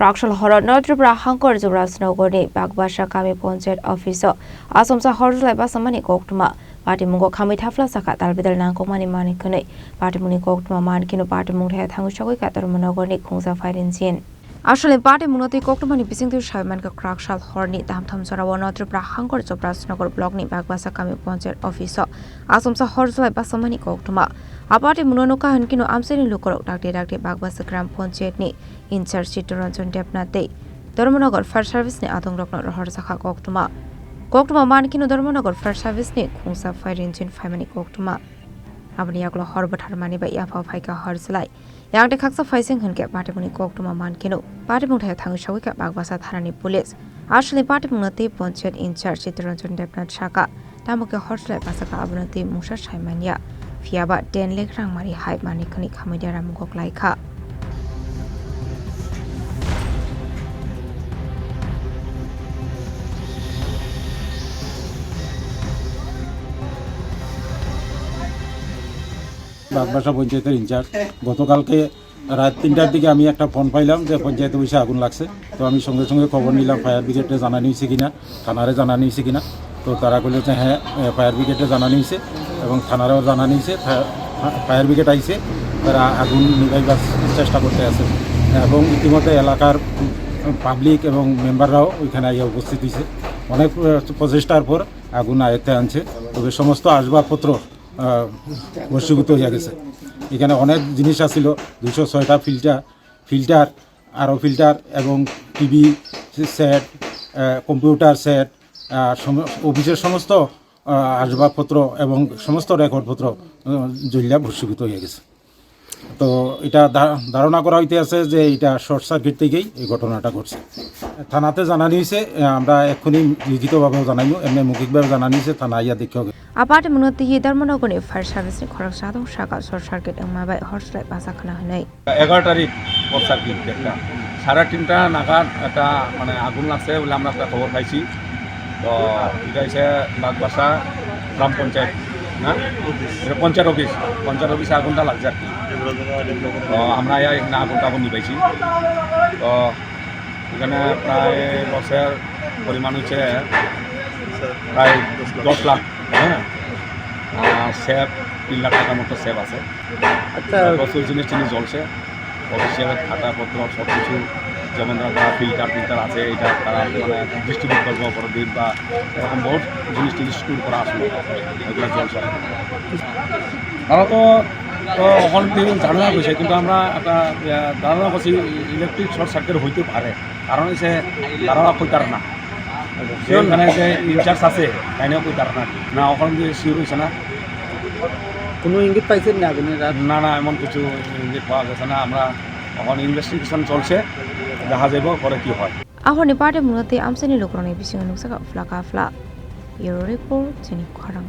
Kraksal Horo Tripura Hangkor Jubarajnagar Bagbasha Panchayat Officeo Achomsa Horjwlai Bachamani Koktwma Patimwngo Khamwi Thapla Chakha Dalbidal Nangkukmani Manwi Khonwi Patimwngo Koktwma Mankhe Patimwng Thangwi Sogwikha Dharmanagr Khungsa Fighting Actually, Patimwngo Koktwmani Bising to Shaiman Kraksal Horni Damtham Sarawana Tripura Hangkor Jubarajnagar Block ni Bagbasha Panchayat Officeo Achomsa Horjwlai Bachamani Koktwma Patimwngo Hankino Amseni Lukorok Dakte Bagbasha Gram Panchayat ni in charge Jubarajnagar Dharmanagr Fire Service ni Adongrokno Horo Chakha Koktwma Mankhe Dharmanagr Fire Service ni Khungsa Fire Engine Family Koktwma Abni Yaglo Horo Dharmani Bai Officeo Horjwlai Yang de Khaksa Fighting Hanke Patimwng Koktwma Mankhe Patimwng Thaio Sogwikha Bagbasha Tharani Police Actually Patimwngo Panchayat in charge Jubarajnagar Chakha Tamuke Horjwlai Basaka Abnati Musa Shaimanya Fiaba Den Lekrang Mari Hai Manwi Khonwi Khonglaikha বাগবাসা পঞ্চায়েতের in charge গতকালকে রাত ৩টার দিকে আমি একটা phone পাইলাম যে পঞ্চায়েতে বসে আগুন লাগছে তো আমি সঙ্গে সঙ্গে খবর নিলাম ফায়ার ব্রিগেডে জানানো হয়েছে কিনা থানারে জানানো হয়েছে কিনা তো তারা বলল যে হ্যাঁ ফায়ার ব্রিগেডে জানানো হয়েছে এবং থানারেও জানানো হয়েছে ফায়ার ব্রিগেড আইছে তারা আগুন নিভাইবার চেষ্টা করতে আছে এবং ইতিমধ্যে এলাকার পাবলিক এবং মেম্বাররাও ওইখানে আইয়া উপস্থিত হয়েছে অনেক প্রচেষ্টার পর আগুন আয়ত্তে আনছে তবে সমস্ত আসবাবপত্র ভস্মীভূত হয়ে গেছে এখানে অনেক জিনিস আছিল 206টা ফিল্টার আরও ফিল্টার এবং টিভি সেট কম্পিউটার সেট অফিসের সমস্ত আসবাবপত্র এবং সমস্ত রেকর্ডপত্র জ্বলিয়া ভস্মীভূত হয়ে গেছে তো এটা ধারণা করা হইতে আছে যে এটা শর্ট সার্কিট থেকেই এই ঘটনাটা ঘটছে থানাতে জানানো হয়েছে আমরা এক্ষুনি লিখিতভাবেও জানাইমু এমনি মৌখিকভাবে জানানো হয়েছে থানা ইয়া দেখে হবে Patimwngo Dharmanagr Fire Service ni Khorang Sadong Shaka Short Circuit Mabai Horjwlai Basakna Hanai 11 তারিখ শর্ট সার্কিট একটা 3:30টা নাগাদ একটা মানে আগুন লাগছে বলে আমরা একটা খবর পাইছি তো এটা হচ্ছে বাগবাসা গ্রাম পঞ্চায়েত না পঞ্চায়েত অফিসে আগুনটা লাগছে আর কি তো আমরা এখানে আগুন নিবাইছি তো এখানে প্রায় লসের পরিমাণ হচ্ছে প্রায় 10 লাখ হ্যাঁ সেব 3 লাখ টাকার মতো সেব আছে আচ্ছা প্রচুর জিনিস জ্বলছে অফিসিয়াল খাতাপত্র সব কিছু যেমন ধরা ফিল্টার আছে এটা তারা মানে ডিস্ট্রিবিউট করবো পরদিন বা এরকম বহুত জিনিস ডিস্ট্রিবিউট করা আসলে এগুলো জ্বলছে তারা তো ওখান থেকে ধারণা করছে কিন্তু আমরা একটা ধারণা করছি ইলেকট্রিক শর্ট সার্কিট হইতে পারে কারণ হচ্ছে ধারণা কইতার না সেখানে যে ইনচার্জ আছে তাইনেও কইতার না ওখান দিয়ে শিওর হয়েছে না কোনো ইঙ্গিত পাইছেন না না এমন কিছু ইঙ্গিত পাওয়া গেছে না আমরা এখন ইনভেস্টিগেশন চলছে দেখা যাব পরে কি হয় Ahorni Patimwngo Amseni Lukorok Bising Nuksa Fla Euro Report Chini Khorang